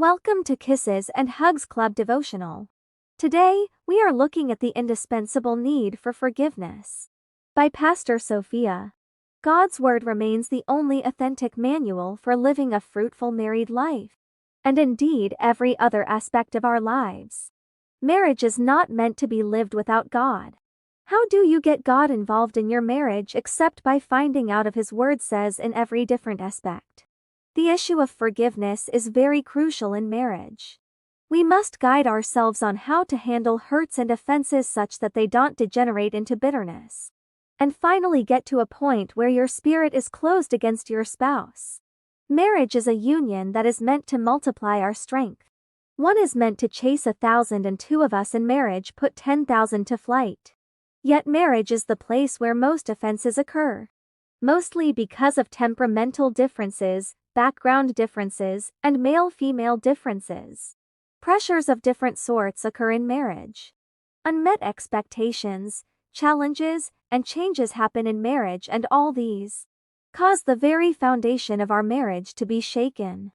Welcome to Kisses and Hugs Club Devotional. Today, we are looking at the indispensable need for forgiveness. By Pastor Sophia. God's Word remains the only authentic manual for living a fruitful married life, and indeed every other aspect of our lives. Marriage is not meant to be lived without God. How do you get God involved in your marriage except by finding out of His Word says in every different aspect? The issue of forgiveness is very crucial in marriage. We must guide ourselves on how to handle hurts and offenses such that they don't degenerate into bitterness. And finally get to a point where your spirit is closed against your spouse. Marriage is a union that is meant to multiply our strength. One is meant to chase 1,000 and two of us in marriage put 10,000 to flight. Yet marriage is the place where most offenses occur. Mostly because of temperamental differences, background differences, and male-female differences. Pressures of different sorts occur in marriage. Unmet expectations, challenges, and changes happen in marriage, and all these cause the very foundation of our marriage to be shaken.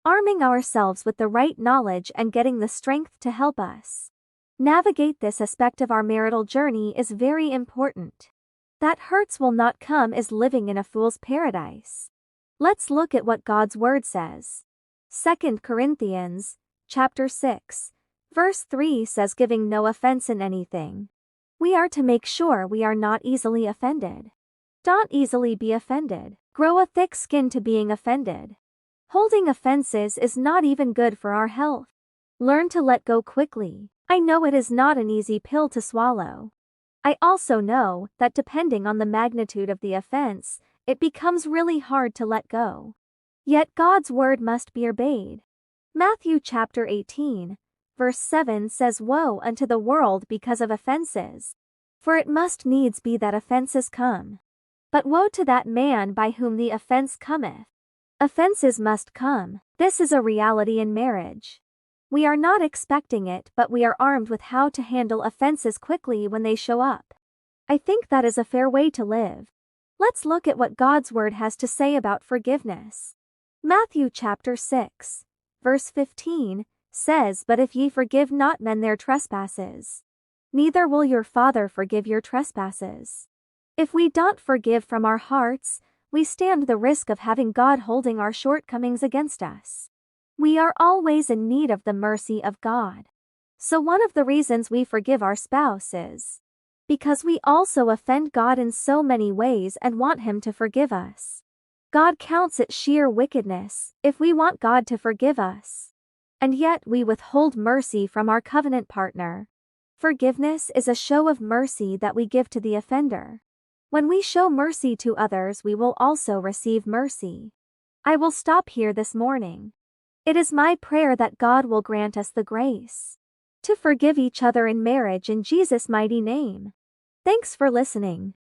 Arming ourselves with the right knowledge and getting the strength to help us navigate this aspect of our marital journey is very important. That hurts will not come is living in a fool's paradise. Let's look at what God's Word says. 2 Corinthians, chapter 6, verse 3 says giving no offense in anything. We are to make sure we are not easily offended. Don't easily be offended. Grow a thick skin to being offended. Holding offenses is not even good for our health. Learn to let go quickly. I know it is not an easy pill to swallow. I also know that depending on the magnitude of the offense, it becomes really hard to let go. Yet God's Word must be obeyed. Matthew chapter 18, verse 7 says, "Woe unto the world because of offenses! For it must needs be that offenses come. But woe to that man by whom the offense cometh." Offenses must come. This is a reality in marriage. We are not expecting it, but we are armed with how to handle offenses quickly when they show up. I think that is a fair way to live. Let's look at what God's Word has to say about forgiveness. Matthew chapter 6, verse 15, says, "But if ye forgive not men their trespasses, neither will your Father forgive your trespasses." If we don't forgive from our hearts, we stand the risk of having God holding our shortcomings against us. We are always in need of the mercy of God. So one of the reasons we forgive our spouse is because we also offend God in so many ways and want Him to forgive us. God counts it sheer wickedness if we want God to forgive us, and yet we withhold mercy from our covenant partner. Forgiveness is a show of mercy that we give to the offender. When we show mercy to others, we will also receive mercy. I will stop here this morning. It is my prayer that God will grant us the grace to forgive each other in marriage in Jesus' mighty name. Thanks for listening.